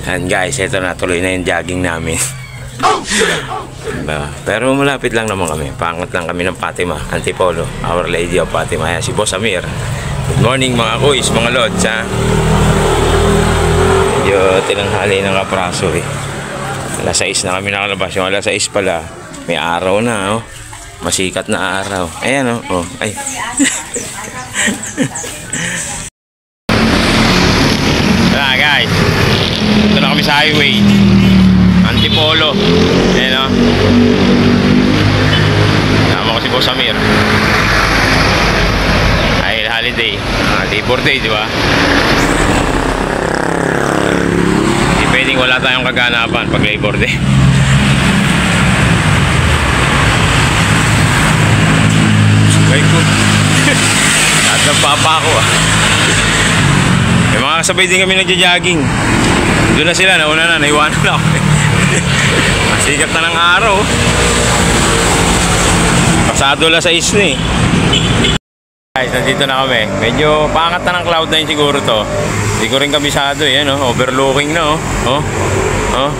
And guys, ito na, tuloy na yung jogging namin. Diba? Pero malapit lang naman kami. Pangat lang kami ng Fatima, Antipolo, Our Lady of Fatima. Ayan, si Boss Amir. Good morning mga kuys, mga lods, ha. Medyo tinanghali ng kapraso eh. Alas 6 na kami nakalabas. Yung alas 6 pala, may araw na, oh. Masikat na araw. Ayan, oh. Oh. Ay. Wala guys, ito na kami sa highway Antipolo. Ayan, oh. Tama ko si Boss Amir. Ay, holiday, Labor Day, di ba? Hindi pwedeng wala tayong kaganapan pag Labor Day. Ay ko. Lahat ng papa ko, ah. May mga kasabay din kami nagja-jogging. Doon na sila, nauna na, naiwanan na ako. Masikat na ng araw. Pasado la 6 na eh. Guys, nandito na kami. Medyo pangat na ng Cloud9 siguro to. Hindi ko rin kabisado eh. Ayan, oh. Overlooking na, oh. Oh. Oh.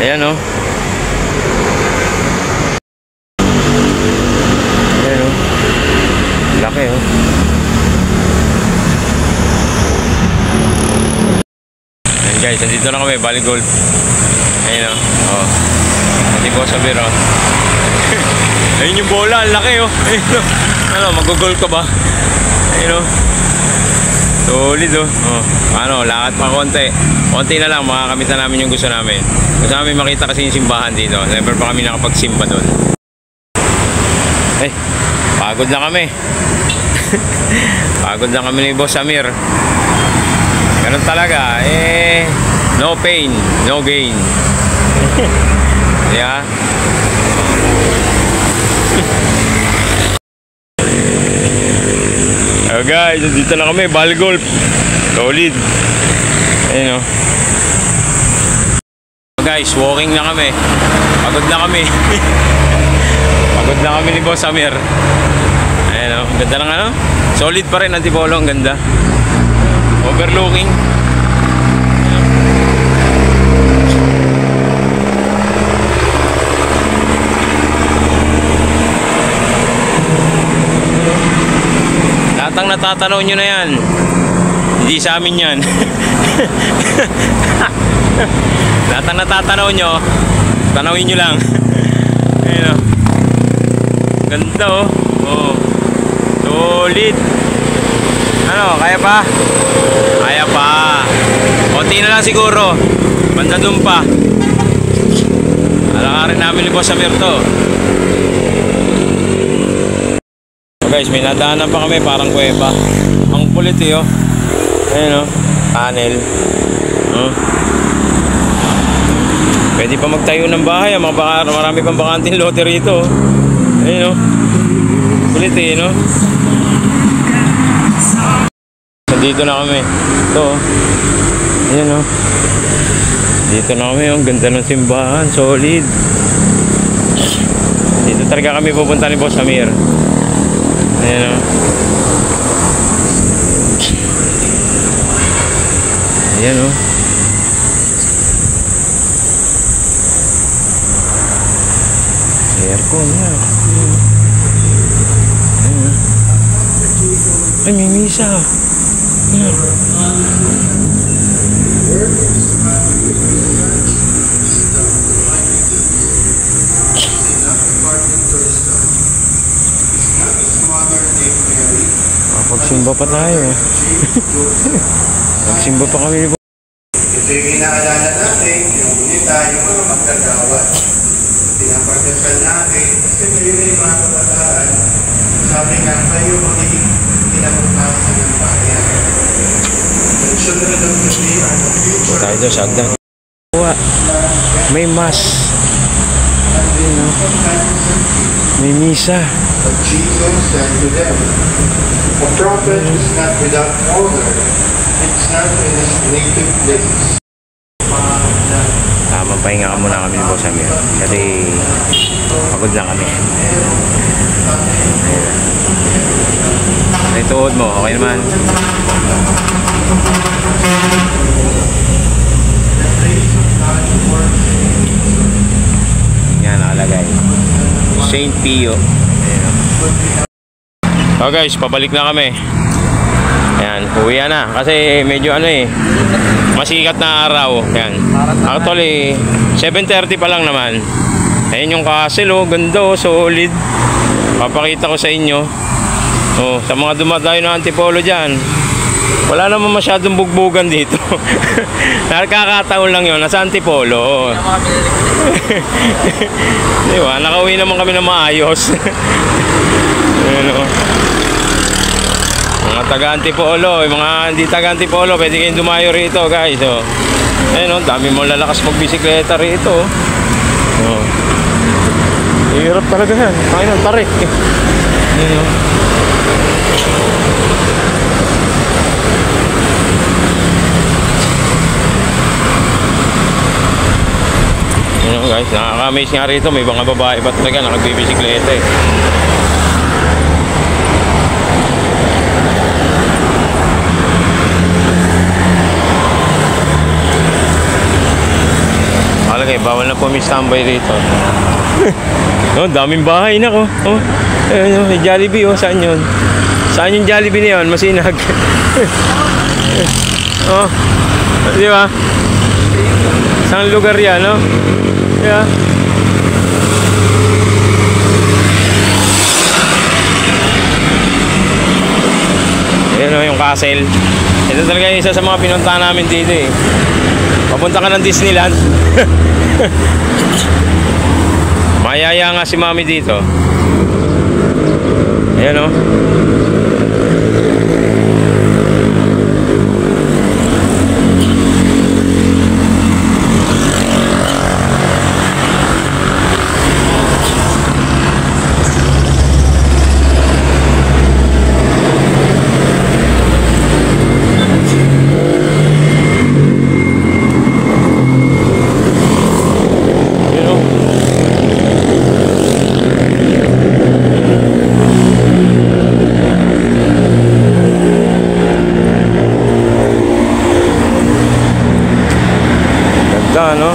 Ayan, oh. Ayan, oh. Laki, oh. Ayan guys, nandito na kami. Bali Golf. Ayan, oh. Oh. Hindi ko sabi, oh. Ayun yung bola, ang laki, oh. Ayun, oh. Ano, mag-golf ka ba? Ayun, oh. Solid, oh. Oh. Ano, lakad pa konti. Konti na lang, makakamit na namin yung gusto namin. Gusto namin makita kasi yung simbahan dito. Never pa kami nakapagsimba doon. Eh, pagod na kami. Pagod na kami ni Boss Amir. Ganun talaga, eh, no pain, no gain. Yeah. Oh guys, dito na kami, Bali Golf. Solid. Ayun, oh. Guys, walking na kami. Pagod na kami. Pagod na kami ni Boss Amir. Ayun, oh. Ganda lang, ano? Solid pa rin, Antipolo, ang ganda. Overlooking. Lahat ang natatanaw nyo na yan, hindi sa amin yan. Lahat ang natatanaw nyo, tanawin nyo lang. Ayun, oh. Ganda, oh. Oh. Solid. Ano, kaya pa? Kaya pa. Konti na lang siguro. Banda dun pa. Alakarin namin ni Boss Amir to. Guys, may nadaanan pa kami, parang kuweba. Ang kulit eh, oh. Ayun, oh. Panel. Oh. Pwede pa magtayo ng bahay, marami pang bakanting lote rito. Ayun, oh. Kulit eh, no? Dito na kami. Ito, oh. Ayun, oh. Dito na kami, oh. Ganda ng simbahan, solid. Dito talaga kami pupunta ni Boss Amir. Ayan, oh. Ayan, oh. Aircon na. Ayan, oh. Ay, may misa. Ayan. Pagsimba pa tayo eh. Pagsimba pa kami. Ito yung inaalala natin, yung hindi tayo mga magkagawad. Pinapagdasal natin, kasi kayo na yung mga kabataan. Sabi nga kayo magiging pinabukasan ng bayan. Nagsunod ang gabi ang future. Tayo doon, sagdan. May mass. May misa. But Jesus said to them, a prophet is not without honor, it's not in his native place. Pahinga ka muna kami ni Boss Amir kasi pagod lang kami. Ay, tuhod mo, okay naman. St. Pio. So guys, pabalik na kami. Ayan, uwi na. Kasi medyo ano eh, masikat na araw. Ayan. Actually, 7:30 pa lang naman. Ayan yung castle, oh. Ganda, oh. Solid. Papakita ko sa inyo. Oh, sa mga dumadayo na Antipolo dyan, wala naman masyadong bugbugan dito. Nakakataon lang yun. Nasa Antipolo. Diba? Nakauwi naman kami na maayos. Ayan, oh. Mga taga-Antipolo, mga hindi taga-Antipolo, pwede kayong dumayo rito, guys. Oh. Ayun, oh, dami mo lalakas magbisikleta rito. Oh. Hirap talaga yan. Kaya ng tarik. Ayun, oh. Ayun, oh, guys, nakaka-amaze nga rito. May mga babae ba talaga nakagbibisikleta eh. Bawal na po may standby rito. No, daming bahay na ko. Oh, ayun, may Jollibee, oh. Saan yun? Saan yung Jollibee na yun? Masinag. Oh, di ba? Saan lugar yan, no? Yeah. Ayan, oh, yung castle. Ito talaga yung isa sa mga pinuntahan namin dito eh. Papunta ka ng Disneyland. Mayaya nga si Mami dito. Ayan, oh. Ano?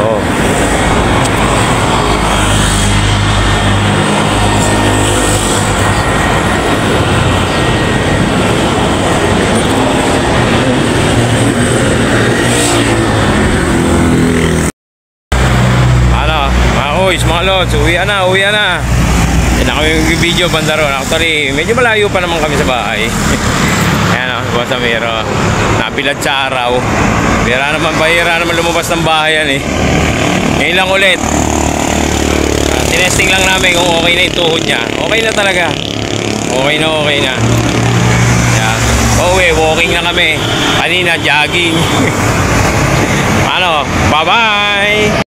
Oh. Ano? Mga lods, uwian na. Yan na kami yung video banda ron. Actually, medyo malayo pa naman kami sa bahay. Ayan, oh, Boss Amiro. Nabilad sa araw. Bihira naman lumabas ng bahay yan eh. Ngayon lang ulit. Tinesting lang namin kung okay na yung tuhod niya. Okay na talaga. Okay na. Yeah. Walking na kami. Kanina, jogging. Ano? Bye-bye!